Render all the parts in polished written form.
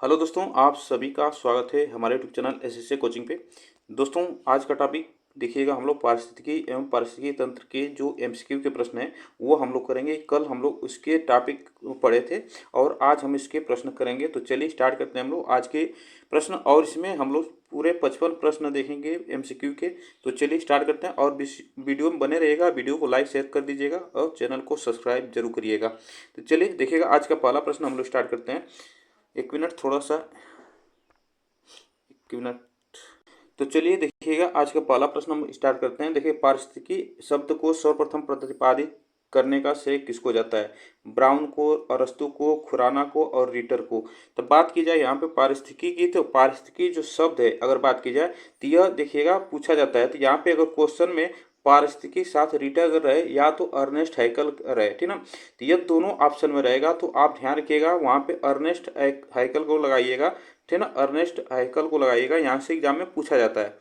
Hello दोस्तों, आप सभी का स्वागत है हमारे यूट्यूब चैनल एसएससी कोचिंग पे। दोस्तों, आज का टॉपिक देखिएगा, हम लोग पारिस्थितिकी एवं पारिस्थितिकी तंत्र के जो एमसीक्यू के प्रश्न हैं वो हम लोग करेंगे। कल हम लोग उसके टॉपिक पढ़े थे और आज हम इसके प्रश्न करेंगे। तो चलिए स्टार्ट करते हैं हम लोग आज के प्रश्न, और इसमें हम लोग पूरे 55 प्रश्न देखेंगे एमसीक्यू के। तो चलिए स्टार्ट करते हैं और वीडियो में बने रहिएगा। वीडियो को लाइक शेयर कर दीजिएगा और चैनल को सब्सक्राइब जरूर करिएगा। तो चलिए देखिएगा, आज का पहला प्रश्न हम लोग स्टार्ट करते हैं। एक मिनट, थोड़ा सा एक मिनट। तो चलिए देखिएगा, आज का पहला प्रश्न हम स्टार्ट करते हैं। देखिए, पारिस्थितिकी शब्द को सर्वप्रथम प्रतिपादित करने का श्रेय किसको जाता है? ब्राउन को, अरस्तु को, खुराना को और रीटर को। तो बात की जाए यहाँ पे पारिस्थितिकी की, तो पारिस्थितिकी जो शब्द है अगर बात की जाए तो यह देखिएगा पूछा जाता है। तो यहाँ पे अगर क्वेश्चन में पारिस्थितिकी साथ रीटर अगर रहे या तो अर्नेस्ट हैकल रहे, ठीक ना, तो यह दोनों ऑप्शन में रहेगा। तो आप ध्यान रखिएगा, वहाँ पे अर्नेस्ट हैकल को लगाइएगा, ठीक ना, अर्नेस्ट हैकल को लगाइएगा, यहाँ से एग्जाम में पूछा जाता है।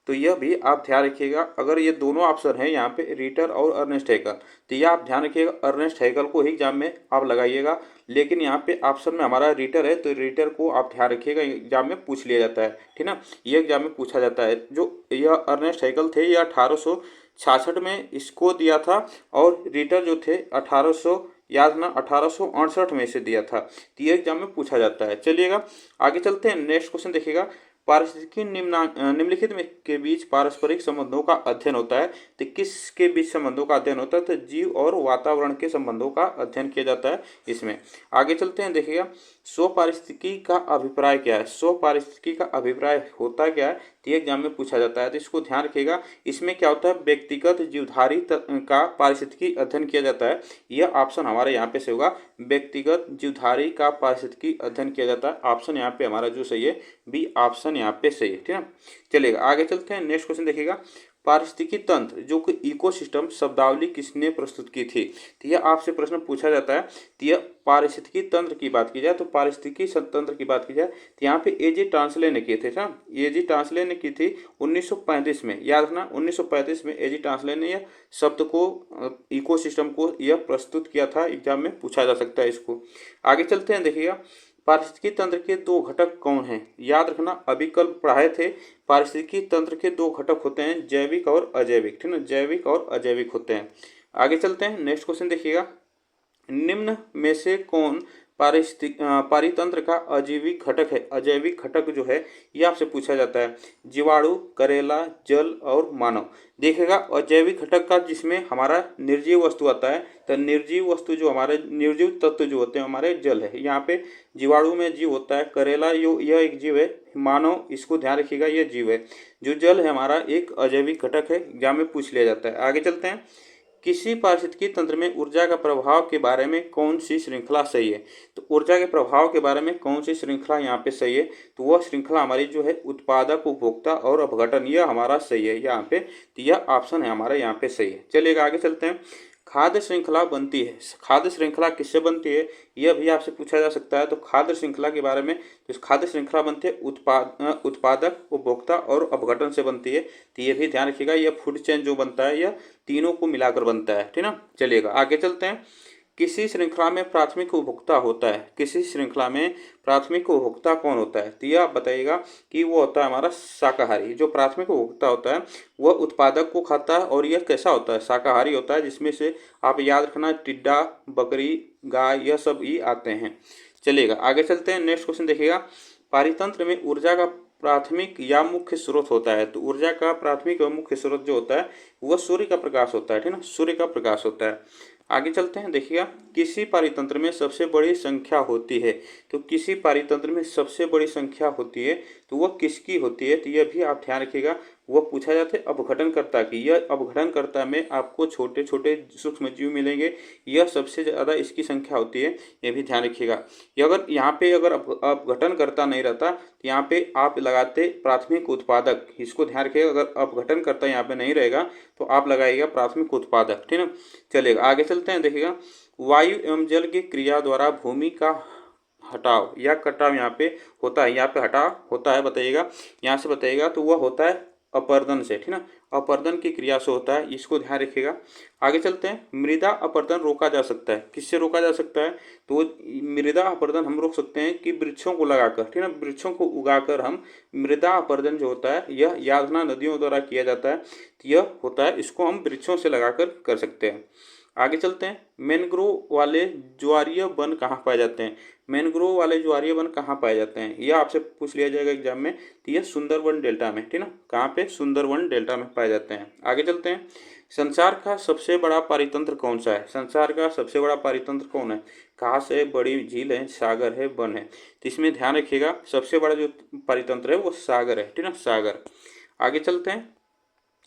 तो यह भी आप ध्यान रखिएगा, अगर ये दोनों ऑप्शन है यहाँ पे रीटर और अर्नेस्ट हैकल, तो यह आप ध्यान रखिएगा अर्नेस्ट हैकल को ही एग्जाम में आप लगाइएगा। लेकिन यहाँ पे ऑप्शन में हमारा रीटर है, तो रीटर को आप ध्यान रखिएगा, एग्जाम में पूछ लिया जाता है, ठीक ना, ये एग्जाम में पूछा जाता है। जो यह अर्नेस्ट हैकल थे यह 1866 में इसको दिया था, और रीटर जो थे 1800 याद ना 1868 में इसे दिया था। तो ये एग्जाम में पूछा जाता है। चलिएगा आगे चलते हैं, नेक्स्ट क्वेश्चन देखिएगा। पारिस्थितिकी निम्नलिखित में के बीच पारस्परिक संबंधों का अध्ययन होता है। तो किसके बीच संबंधों का अध्ययन होता है? तो जीव और वातावरण के संबंधों का अध्ययन किया जाता है इसमें। आगे चलते हैं, देखिएगा स्वपारिस्थितिकी का अभिप्राय क्या है? स्वपारिस्थितिकी का अभिप्राय होता क्या है? तो ये एग्जाम में पूछा जाता है, तो इसको ध्यान रखिएगा। इसमें क्या होता है? व्यक्तिगत जीवधारी का पारिस्थितिकी अध्ययन किया जाता है। यह ऑप्शन हमारे यहाँ पे से होगा, व्यक्तिगत जीवधारी का पारिस्थितिकी अध्ययन किया जाता है। ऑप्शन यहाँ पे हमारा जो सही है बी ऑप्शन यहाँ पे सही है, ठीक है। चलिएगा आगे चलते हैं, नेक्स्ट क्वेश्चन देखिएगा। पारिस्थितिकी तंत्र जो कि इकोसिस्टम शब्दावली किसने प्रस्तुत की थी? तो यह आपसे प्रश्न पूछा जाता है। तो यह पारिस्थितिकी तंत्र की बात की जाए, तो पारिस्थितिकी तंत्र की बात की जाए तो यहाँ पे एजी टांसले ने किए थे ना, एजी टांसले ने की थी 1935 में, याद रखना 1935 में एजी टांसले ने यह शब्द को इकोसिस्टम को यह प्रस्तुत किया था। एग्जाम में पूछा जा सकता है इसको। आगे चलते हैं, देखिएगा पारिस्थितिकी तंत्र के दो घटक कौन हैं? याद रखना, अभी कल पढ़ाए थे, पारिस्थितिकी तंत्र के दो घटक होते हैं, जैविक और अजैविक, ठीक है, जैविक और अजैविक होते हैं। आगे चलते हैं, नेक्स्ट क्वेश्चन देखिएगा। निम्न में से कौन पारितंत्र का अजैविक घटक है? अजैविक घटक जो है ये आपसे पूछा जाता है। जीवाणु, करेला, जल और मानव। देखिएगा अजैविक घटक का जिसमें हमारा निर्जीव वस्तु आता है, तो निर्जीव वस्तु जो हमारे निर्जीव तत्व जो होते हैं हमारे जल है। यहाँ पे जीवाणु में जीव होता है, करेला यह एक जीव है, मानव इसको ध्यान रखिएगा यह जीव है। जो जल है हमारा एक अजैविक घटक है, एग्जाम में पूछ लिया जाता है। आगे चलते हैं, किसी पारिस्थितिकी तंत्र में ऊर्जा का प्रभाव के बारे में कौन सी श्रृंखला सही है? तो ऊर्जा के प्रभाव के बारे में कौन सी श्रृंखला यहाँ पे सही है? तो वह श्रृंखला हमारी जो है उत्पादक, उपभोक्ता और अपघटन, यह हमारा सही है यहाँ पे। तो यह ऑप्शन है हमारा यहाँ पे सही है। चलिएगा आगे चलते हैं। खाद्य श्रृंखला बनती है, खाद्य श्रृंखला किससे बनती है यह भी आपसे पूछा जा सकता है। तो खाद्य श्रृंखला के बारे में, तो खाद्य श्रृंखला बनती है उत्पादक, उपभोक्ता और अपघटन से बनती है। तो ये भी ध्यान रखिएगा, यह फूड चेन जो बनता है यह तीनों को मिलाकर बनता है, ठीक ना। चलिएगा आगे चलते हैं। किसी श्रृंखला में प्राथमिक उपभोक्ता होता है? किसी श्रृंखला में प्राथमिक उपभोक्ता कौन होता है? तो यह आप बताइएगा कि वो होता है हमारा शाकाहारी। जो प्राथमिक उपभोक्ता होता है वह उत्पादक को खाता है, और यह कैसा होता है? शाकाहारी होता है, जिसमें से आप याद रखना टिड्डा, बकरी, गाय, यह सब ही आते हैं। चलिएगा आगे चलते हैं, नेक्स्ट क्वेश्चन देखिएगा। पारितंत्र में ऊर्जा का प्राथमिक या मुख्य स्रोत होता है? तो ऊर्जा का प्राथमिक और मुख्य स्रोत जो होता है वह सूर्य का प्रकाश होता है, ठीक ना, सूर्य का प्रकाश होता है। आगे चलते हैं, देखिएगा किसी पारितंत्र में सबसे बड़ी संख्या होती है? तो किसी पारितंत्र में सबसे बड़ी संख्या होती है तो वह किसकी होती है? तो यह भी आप ध्यान रखिएगा, वह पूछा जाता है अपघटनकर्ता की। यह अपघटनकर्ता में आपको छोटे छोटे सूक्ष्म जीव मिलेंगे, यह सबसे ज़्यादा इसकी संख्या होती है, यह भी ध्यान रखिएगा। ये अगर यहाँ पे अगर अपघटनकर्ता नहीं रहता तो यहाँ पे आप लगाते प्राथमिक उत्पादक, इसको ध्यान रखिएगा। अगर अपघटनकर्ता यहाँ पे नहीं रहेगा तो आप लगाइएगा प्राथमिक उत्पादक, ठीक है। चलिएगा आगे चलते हैं, देखिएगा वायु एवं जल की क्रिया द्वारा भूमि का हटाव या कटाव यहाँ पे होता है, यहाँ पे हटाव होता है, बताइएगा यहाँ से बताइएगा। तो वह होता है अपरदन से, ठीक ना, अपरदन की क्रिया से होता है, इसको ध्यान रखिएगा। आगे चलते हैं, मृदा अपरदन रोका जा सकता है, किससे रोका जा सकता है? तो मृदा अपरदन हम रोक सकते हैं कि वृक्षों को लगाकर, ठीक है ना, वृक्षों को उगाकर हम मृदा अपरदन जो होता है यह याद रखना नदियों द्वारा किया जाता है, तो यह होता है, इसको हम वृक्षों से लगाकर कर सकते हैं। आगे चलते हैं, मैंग्रोव वाले ज्वारीय वन कहाँ पाए जाते हैं? मैंग्रोव वाले ज्वारीय वन कहाँ पाए जाते हैं, यह आपसे पूछ लिया जाएगा एग्जाम में। तो यह सुंदरवन डेल्टा में, ठीक ना, कहाँ पे? सुंदरवन डेल्टा में पाए जाते हैं। आगे चलते हैं, संसार का सबसे बड़ा पारितंत्र कौन सा है? संसार का सबसे बड़ा पारितंत्र कौन है? घास है, बड़ी झील है, सागर है, वन है? तो इसमें ध्यान रखिएगा, सबसे बड़ा जो पारितंत्र है वो सागर है, ठीक ना, सागर। आगे चलते हैं,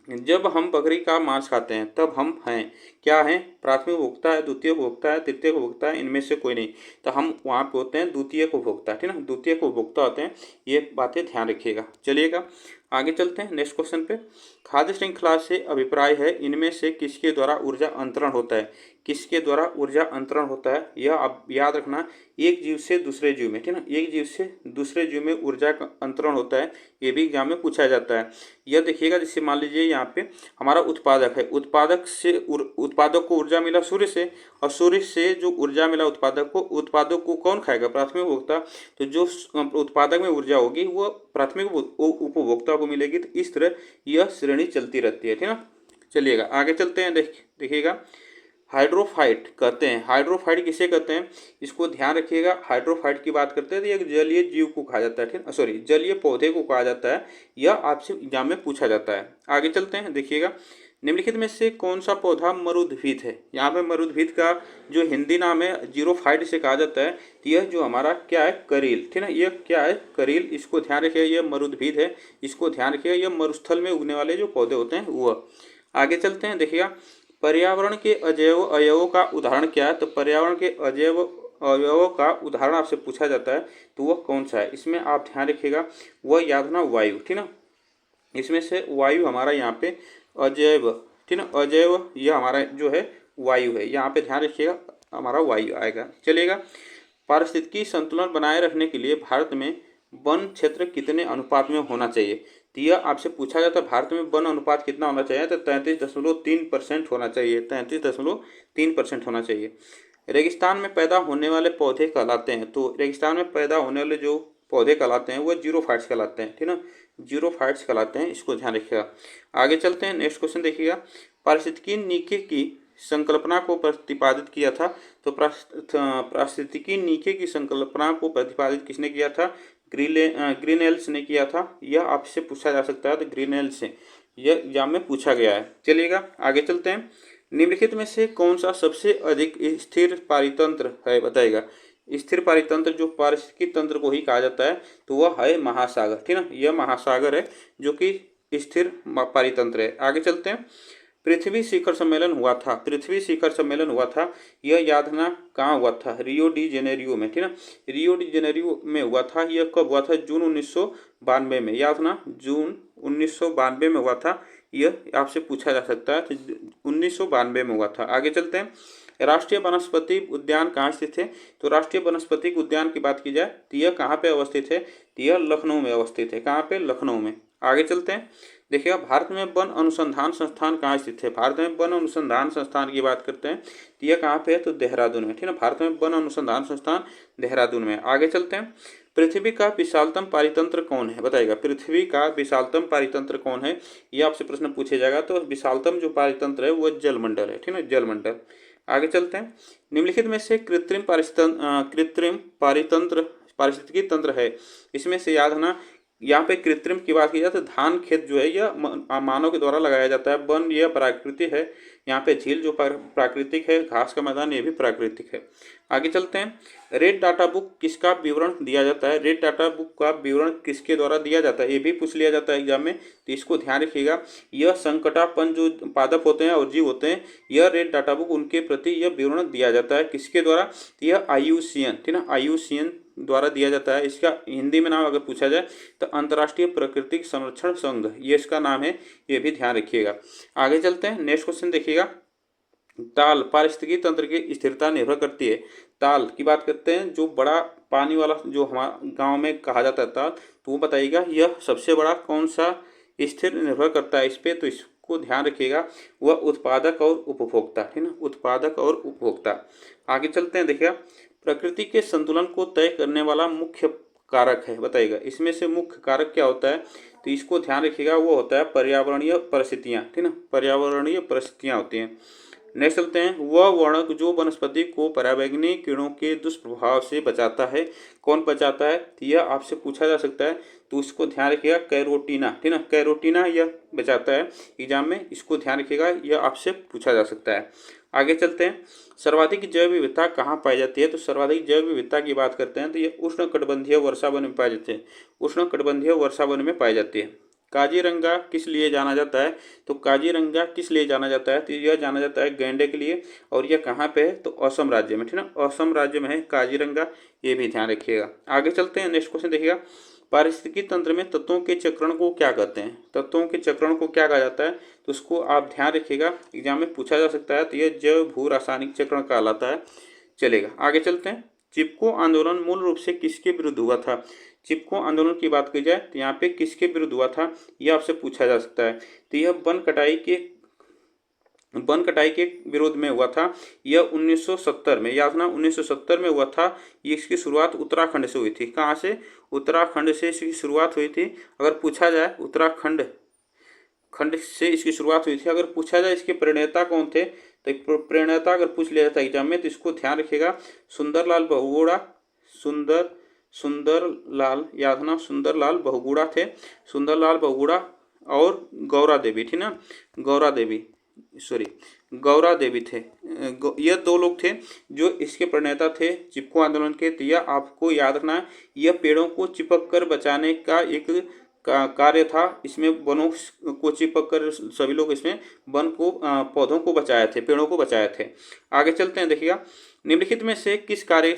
जब हम बकरी का मांस खाते हैं तब हम हैं क्या हैं? प्राथमिक उपभोक्ता है, द्वितीय उपभोक्ता है, तृतीय उपभोक्ता है, इनमें से कोई नहीं। तो हम वहाँ पे होते हैं द्वितीय उपभोक्ता, ठीक ना, द्वितीय उपभोक्ता होते हैं। ये बातें ध्यान रखिएगा। चलिएगा आगे चलते हैं नेक्स्ट क्वेश्चन पे। खाद्य श्रृंखला से अभिप्राय है इनमें से किसके द्वारा ऊर्जा अंतरण होता है? किसके द्वारा ऊर्जा अंतरण होता है, यह आप याद रखना, एक जीव से दूसरे जीव में, ठीक ना, एक जीव से दूसरे जीव में ऊर्जा का अंतरण होता है, ये भी एग्जाम में पूछा जाता है। यह देखिएगा, जैसे मान लीजिए यहाँ पे हमारा उत्पादक है, उत्पादक को ऊर्जा मिला सूर्य से, और सूर्य से जो ऊर्जा मिला उत्पादक को कौन खाएगा? प्राथमिक उपभोक्ता। तो जो उत्पादक में ऊर्जा होगी वो प्राथमिक उपभोक्ता को मिलेगी। तो इस तरह यह श्रेणी चलती रहती है, ठीक ना। चलिएगा आगे चलते हैं, देखिएगा, हाइड्रोफाइट कहते हैं, हाइड्रोफाइट किसे कहते हैं? इसको ध्यान रखिएगा, हाइड्रोफाइट की बात करते हैं तो एक जलीय जीव को कहा जाता है, ठीक है, सॉरी, जलीय पौधे को कहा जाता है। यह आपसे एग्जाम में पूछा जाता है। आगे चलते हैं, देखिएगा, निम्नलिखित में से कौन सा पौधा मरुद्भिद है? यहाँ पे मरुद्भिद का जो हिंदी नाम है जीरोफाइट से कहा जाता है। तो यह जो हमारा क्या है? करील, ठीक है, यह क्या है? करील। इसको ध्यान रखिएगा, यह मरुद्भिद है, इसको ध्यान रखिएगा, यह मरुस्थल में उगने वाले जो पौधे होते हैं वह। आगे चलते हैं, देखिएगा, पर्यावरण के अजैव अवयवों का उदाहरण क्या है? तो पर्यावरण के अजैव अवयवों का उदाहरण आपसे पूछा जाता है तो वह कौन सा है? इसमें आप ध्यान रखिएगा, वह याद रखना वायु, ठीक ना, इसमें से वायु हमारा यहाँ पे अजैव, ठीक ना, अजैव यह हमारा जो है वायु है, यहाँ पे ध्यान रखिएगा, हमारा वायु आएगा। चलिएगा, पारिस्थितिकी संतुलन बनाए रखने के लिए भारत में वन क्षेत्र कितने अनुपात में होना चाहिए? तो यह आपसे पूछा जाता है, भारत में वन अनुपात कितना होना चाहिए? तो 33.3% होना चाहिए, 33.3% होना चाहिए। रेगिस्तान में पैदा होने वाले पौधे कहलाते हैं, तो रेगिस्तान में पैदा होने वाले जो पौधे कहलाते हैं वो जीरोफाइट्स कहलाते हैं, ठीक ना, जीरोफाइट्स कहलाते हैं, इसको ध्यान रखिएगा। आगे चलते हैं, नेक्स्ट क्वेश्चन देखिएगा, पारिस्थितिकी नीचे की संकल्पना को प्रतिपादित किया था? तो पारिस्थितिकी नीचे की संकल्पना को प्रतिपादित किसने किया था? ग्रीनएल्स ने किया था। यह आपसे पूछा जा सकता है, तो ग्रीनएल्स से यह एग्जाम में पूछा गया है। चलिएगा आगे चलते हैं, निम्नलिखित में से कौन सा सबसे अधिक स्थिर पारितंत्र है, बताइएगा। स्थिर पारितंत्र जो पारिस्थितिकी तंत्र को ही कहा जाता है तो वह है महासागर, ठीक ना, यह महासागर है जो कि स्थिर पारितंत्र है। आगे चलते हैं, पृथ्वी शिखर सम्मेलन हुआ था, पृथ्वी शिखर सम्मेलन हुआ था, यह याद रखना कहाँ हुआ था? रियो डी जेनेरियो में, ठीक ना, रियो डी जेनेरियो में हुआ था। यह कब हुआ था? जून 1992 में, याद रखना, जून 1992 में हुआ था। यह आपसे पूछा जा सकता है, तो 1992 में हुआ था। आगे चलते हैं, राष्ट्रीय वनस्पति उद्यान कहाँ स्थित है? तो राष्ट्रीय वनस्पति उद्यान की बात की जाए तो यह कहाँ पे अवस्थित है? तो यह लखनऊ में अवस्थित है। कहाँ पे? लखनऊ में। आगे चलते हैं, देखिएगा, भारत में वन अनुसंधान संस्थान कहाँ स्थित है? भारत में वन अनुसंधान संस्थान की बात करते हैं तो यह कहाँ पे है? तो देहरादून में, ठीक है, भारत में वन अनुसंधान संस्थान देहरादून में। आगे चलते हैं, पृथ्वी का विशालतम पारितंत्र कौन है? बताइएगा, पृथ्वी का विशालतम पारितंत्र कौन है? यह आपसे प्रश्न पूछे जाएगा। तो विशालतम जो पारितंत्र है वह जलमंडल है, ठीक है, जलमंडल। आगे चलते हैं, निम्नलिखित में से कृत्रिम पारितंत्र पारिस्थितिकी तंत्र है, इसमें से याद रखना, यहाँ पे कृत्रिम की बात की जाए तो धान खेत जो है यह मानव के द्वारा लगाया जाता है। वन यह प्राकृतिक है, यहाँ पे झील जो प्राकृतिक है, घास का मैदान ये भी प्राकृतिक है। आगे चलते हैं, रेड डाटा बुक किसका विवरण दिया जाता है? रेड डाटा बुक का विवरण किसके द्वारा दिया जाता है? ये भी पूछ लिया जाता है एग्जाम में, तो इसको ध्यान रखिएगा। यह संकटापन्न जो पादप होते हैं और जीव होते हैं, यह रेड डाटा बुक उनके प्रति यह विवरण दिया जाता है। किसके द्वारा? यह IUCN, ठीक ना, IUCN द्वारा दिया जाता है। इसका हिंदी में नाम अगर पूछा जाए तो अंतर्राष्ट्रीय प्राकृतिक संरक्षण संघ, ये इसका नाम है, ये भी ध्यान रखिएगा। आगे चलते हैं, नेक्स्ट क्वेश्चन देखिएगा, ताल पारिस्थितिकी तंत्र की स्थिरता निर्भर करती है। ताल की बात करते हैं, जो बड़ा पानी वाला जो हमारे गांव में कहा जाता है ताल, तो वो बताइएगा यह सबसे बड़ा कौन सा स्थिर निर्भर करता है इस पर? तो जिसको ध्यान रखिएगा वह उत्पादक और उपभोक्ता, ठीक ना, उत्पादक और उपभोक्ता। आगे चलते हैं, देखिएगा प्रकृति के संतुलन को तय करने वाला मुख्य कारक है, बताइएगा इसमें से मुख्य कारक क्या होता है। तो इसको ध्यान रखिएगा, वो होता है पर्यावरणीय परिस्थितियाँ, ठीक ना, पर्यावरणीय परिस्थितियाँ होती हैं। नेक्स्ट चलते हैं, वह वर्णक जो वनस्पति को पराबैंगनी किरणों के दुष्प्रभाव से बचाता है, कौन बचाता है, तो यह आपसे पूछा जा सकता है। तो इसको ध्यान रखिएगा कैरोटीना, ठीक ना, कैरोटीना यह बचाता है एग्जाम में, इसको ध्यान रखिएगा, यह आपसे पूछा जा सकता है। आगे चलते हैं, सर्वाधिक जैव विविधता कहाँ पाई जाती है। तो सर्वाधिक जैव विविधता की बात करते हैं तो ये उष्णकटिबंधीय वर्षा वन में पाई जाती है, उष्णकटिबंधीय वर्षा वन में पाई जाती है। काजीरंगा किस लिए जाना जाता है। तो काजीरंगा किस लिए जाना जाता है, तो यह जाना जाता है गैंडे के लिए, और यह कहाँ पे है, तो असम राज्य में, ठीक ना, असम राज्य में है काजीरंगा, ये भी ध्यान रखिएगा। आगे चलते हैं, नेक्स्ट क्वेश्चन देखिएगा, पारिस्थितिकी तंत्र में तत्वों के चक्रण को क्या कहते हैं। तत्वों के चक्रण को क्या कहा जाता है, तो उसको आप ध्यान रखिएगा, एग्जाम में पूछा जा सकता है। तो यह जैव भू रासायनिक चक्रण कहलाता है, चलेगा। आगे चलते हैं, चिपको आंदोलन मूल रूप से किसके विरुद्ध हुआ था। चिपको आंदोलन की बात की जाए तो यहाँ पे किसके विरुद्ध हुआ था, यह आपसे पूछा जा सकता है। तो यह वन कटाई के विरोध में हुआ था। यह 1970 में, याद ना, 1970 में हुआ था। ये इसकी शुरुआत उत्तराखंड से हुई थी। कहाँ से, उत्तराखंड से इसकी शुरुआत हुई थी। अगर पूछा जाए उत्तराखंड से इसकी शुरुआत हुई थी। अगर पूछा जाए इसके प्रणेता कौन थे, तो प्रणेता अगर पूछ लिया जाता एग्जाम में तो इसको ध्यान रखिएगा, सुंदरलाल बहुगुणा, सुंदरलाल, याद ना, सुंदरलाल बहुगुणा थे, सुंदरलाल बहुगुणा और गौरा देवी थी ना, गौरा देवी थे। यह दो लोग थे जो इसके प्रणेता थे चिपको आंदोलन के। तो यह आपको याद रखना है, यह पेड़ों को चिपक कर बचाने का एक कार्य था। इसमें वनों को चिपक कर सभी लोग इसमें वन को, पौधों को बचाए थे, पेड़ों को बचाए थे। आगे चलते हैं, देखिएगा निम्नलिखित में से किस कार्य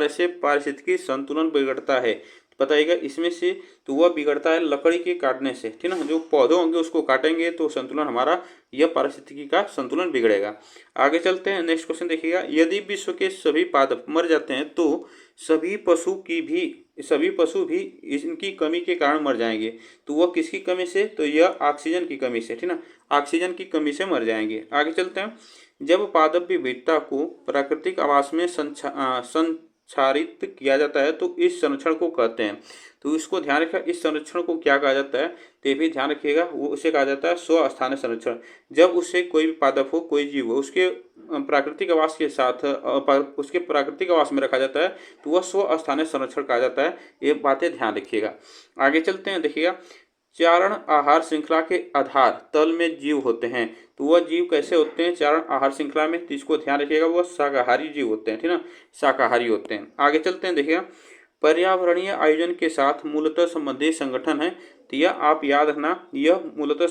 से पारिस्थितिकी संतुलन बिगड़ता है। बताइएगा इसमें से, तो वह बिगड़ता है लकड़ी के काटने से, ठीक ना, जो पौधे होंगे उसको काटेंगे तो संतुलन हमारा, यह पारिस्थितिकी का संतुलन बिगड़ेगा। आगे चलते हैं, नेक्स्ट क्वेश्चन देखिएगा, यदि विश्व के सभी पादप मर जाते हैं तो सभी पशु भी इनकी कमी के कारण मर जाएंगे। तो वह किसकी कमी से, तो यह ऑक्सीजन की कमी से, ठीक ना, ऑक्सीजन की कमी से मर जाएंगे। आगे चलते हैं, जब पादप विविधता को प्राकृतिक आवास में संचारित किया जाता है तो इस संरक्षण को कहते हैं। तो इसको ध्यान रखिएगा, इस संरक्षण को क्या कहा जाता है, तो भी ध्यान रखिएगा, वो उसे कहा जाता है स्वस्थानीय संरक्षण। जब उससे कोई भी पादप हो, कोई जीव हो, उसके प्राकृतिक आवास के साथ उसके प्राकृतिक आवास में रखा जाता है तो वह स्वस्थानीय संरक्षण कहा जाता है। ये बातें ध्यान रखिएगा। आगे चलते हैं, देखिएगा चारण आहार श्रृंखला के आधार तल में जीव होते हैं। तो वह जीव कैसे होते हैं चारण आहार श्रृंखला में, तो इसको ध्यान रखिएगा, वह शाकाहारी जीव होते हैं, ठीक ना, शाकाहारी होते हैं। आगे चलते हैं, देखिएगा पर्यावरणीय आयोजन के साथ मूलतः संबंधित संगठन है। तो यह आप याद रखना, यह मूलतः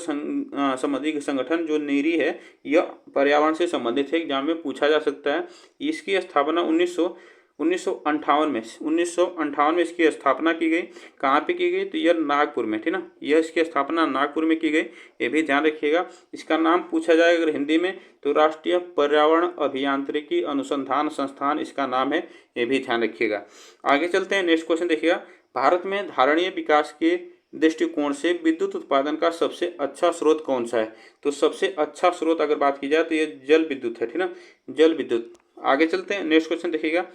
संबंधित संगठन जो नीरी है, यह पर्यावरण से संबंधित है, एग्जाम में पूछा जा सकता है। इसकी स्थापना 1958 में इसकी स्थापना की गई। कहाँ पे की गई, तो यह नागपुर में, ठीक ना, यह इसकी स्थापना नागपुर में की गई, ये भी ध्यान रखिएगा। इसका नाम पूछा जाए अगर हिंदी में तो राष्ट्रीय पर्यावरण अभियांत्रिकी अनुसंधान संस्थान इसका नाम है, ये भी ध्यान रखिएगा। आगे चलते हैं, नेक्स्ट क्वेश्चन देखिएगा, भारत में धारणीय विकास के दृष्टिकोण से विद्युत उत्पादन का सबसे अच्छा स्रोत कौन सा है। तो सबसे अच्छा स्रोत अगर बात की जाए तो ये जल विद्युत है, ठीक ना, जल विद्युत। आगे चलते हैं, नेक्स्ट क्वेश्चन देखिएगा,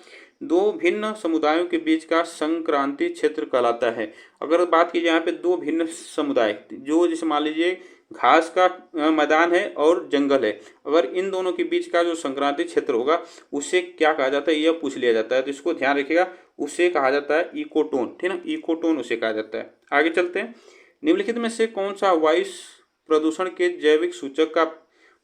दो भिन्न समुदायों के बीच का संक्रांति क्षेत्र कहलाता है। अगर बात की जाए यहाँ पे दो भिन्न समुदाय, जो जैसे मान लीजिए घास का मैदान है और जंगल है, अगर इन दोनों के बीच का जो संक्रांति क्षेत्र होगा उसे क्या कहा जाता है, यह पूछ लिया जाता है। तो इसको ध्यान रखिएगा, उसे कहा जाता है इकोटोन, ठीक ना, इकोटोन उसे कहा जाता है। आगे चलते हैं, निम्नलिखित में से कौन सा वायु प्रदूषण के जैविक सूचक का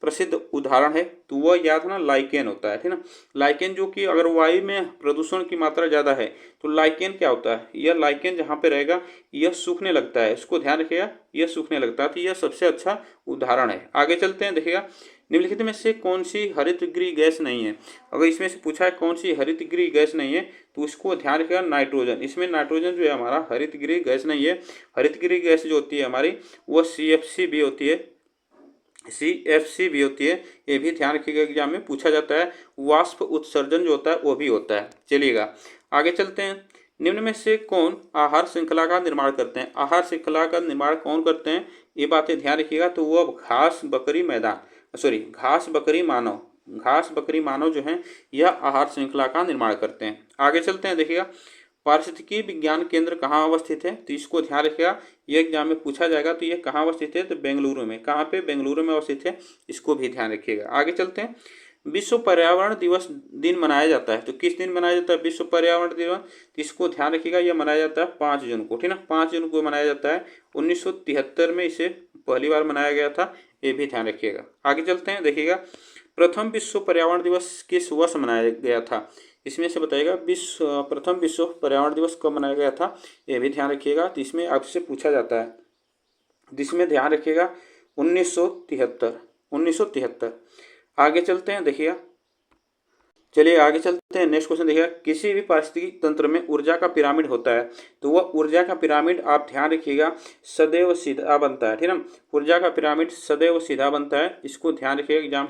प्रसिद्ध उदाहरण है। तो वह याद ना, लाइकेन होता है, ठीक ना, लाइकेन, जो कि अगर वायु में प्रदूषण की मात्रा ज़्यादा है तो लाइकेन क्या होता है, यह लाइकेन जहाँ पे रहेगा यह सूखने लगता है, इसको ध्यान रखिएगा, यह सूखने लगता है। तो यह सबसे अच्छा उदाहरण है। आगे चलते हैं, देखिएगा निम्नलिखित में से कौन सी हरितगृह गैस नहीं है। अगर इसमें से पूछा है कौन सी हरितगृह गैस नहीं है तो उसको ध्यान रखिएगा, नाइट्रोजन। इसमें नाइट्रोजन जो है हमारा हरितगृह गैस नहीं है। हरितगृह गैस जो होती है हमारी वह CFC भी होती है, CFC भी होती है, ये भी ध्यान रखिएगा, एग्जाम में पूछा जाता है। वाष्प उत्सर्जन जो होता है वो भी होता है। चलिएगा आगे चलते हैं, निम्न में से कौन आहार श्रृंखला का निर्माण करते हैं? आहार श्रृंखला का निर्माण कौन करते हैं, ये बातें ध्यान रखिएगा। तो वो अब घास बकरी मानव जो हैं यह आहार श्रृंखला का निर्माण करते हैं। आगे चलते हैं, देखिएगा पारिस्थितिकी विज्ञान केंद्र कहाँ अवस्थित है, तो इसको ध्यान रखिएगा, ये एग्जाम में पूछा जाएगा। तो ये कहाँ अवस्थित है, तो बेंगलुरु में। कहाँ पे? बेंगलुरु में अवस्थित है, इसको भी ध्यान रखिएगा। आगे चलते हैं, विश्व पर्यावरण दिवस दिन मनाया जाता है, तो किस दिन मनाया जाता है विश्व पर्यावरण दिवस? तो इसको ध्यान रखिएगा, यह मनाया जाता है 5 जून को, ठीक ना, 5 जून को मनाया जाता है। 1973 में इसे पहली बार मनाया गया था, ये भी ध्यान रखिएगा। आगे चलते हैं, देखिएगा प्रथम विश्व पर्यावरण दिवस किस वर्ष मनाया गया था, इसमें से बताइएगा प्रथम विश्व पर्यावरण दिवस कब मनाया गया था, ये भी ध्यान रखिएगा। तो इसमें आपसे पूछा जाता है, जिसमें ध्यान रखिएगा 1973। आगे चलते हैं, देखिएगा चलिए आगे चलते हैं, नेक्स्ट क्वेश्चन देखिएगा किसी भी पारिस्थितिकी तंत्र में ऊर्जा का पिरामिड होता है, तो वह ऊर्जा का पिरामिड आप ध्यान रखिएगा सदैव सीधा बनता है, ठीक है ना। ऊर्जा का पिरामिड सदैव सीधा बनता है, इसको ध्यान रखिएगा, एग्जाम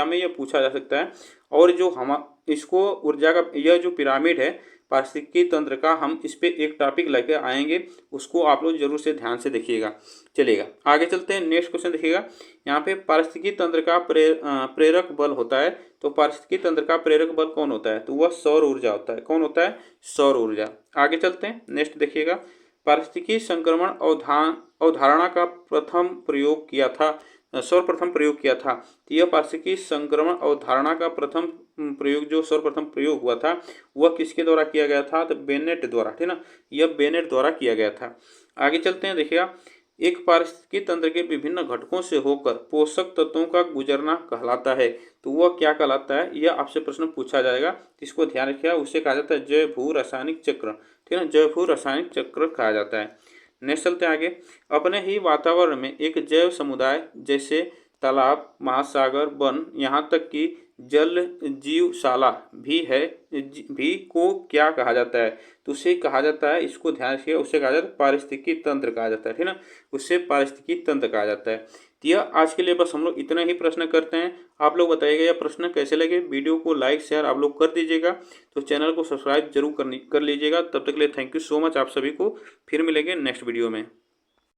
में यह पूछा जा सकता है। और जो हम इसको ऊर्जा का यह जो पिरामिड है पारिस्थितिकी तंत्र का, हम इस पर एक टॉपिक लेकर आएंगे, उसको आप लोग जरूर से ध्यान से देखिएगा। चलिएगा आगे चलते हैं, नेक्स्ट क्वेश्चन देखिएगा, यहाँ पे पारिस्थितिकी तंत्र का प्रेरक बल होता है, तो पारिस्थितिकी तंत्र का प्रेरक बल कौन होता है, तो वह सौर ऊर्जा होता है। कौन होता है? सौर ऊर्जा। आगे चलते हैं, नेक्स्ट देखिएगा पारिस्थितिकी संक्रमण अवधारणा का सर्वप्रथम प्रयोग किया था, तो यह पारिस्थितिकी संक्रमण अवधारणा का प्रथम प्रयोग जो सर्वप्रथम प्रयोग हुआ था वह किसके द्वारा किया गया था, तो बेनेट द्वारा, ठीक ना, यह बेनेट द्वारा किया गया था। आगे चलते हैं, देखिएगा एक पारिस्थितिकी तंत्र के विभिन्न घटकों से होकर पोषक तत्वों का गुजरना कहलाता है, तो वह क्या कहलाता है, यह आपसे प्रश्न पूछा जाएगा, इसको ध्यान रखिएगा। उसे कहा जाता है जैव भू रासायनिक चक्र, ठीक है, जैव भू रासायनिक चक्र कहा जाता है। नेक्स्ट चलते हैं आगे, अपने ही वातावरण में एक जैव समुदाय जैसे तालाब, महासागर, वन, यहाँ तक कि जल जीवशाला भी को क्या कहा जाता है, तो उसे कहा जाता है, इसको ध्यान रखिएगा, उसे कहा जाता है पारिस्थितिकी तंत्र कहा जाता है, ठीक ना, उससे पारिस्थितिकी तंत्र कहा जाता है। तो यह आज के लिए बस हम लोग इतना ही प्रश्न करते हैं। आप लोग बताइएगा यह प्रश्न कैसे लगे, वीडियो को लाइक शेयर आप लोग कर दीजिएगा, तो चैनल को सब्सक्राइब जरूर कर लीजिएगा। तब तक के लिए थैंक यू सो मच आप सभी को, फिर मिलेंगे नेक्स्ट वीडियो में।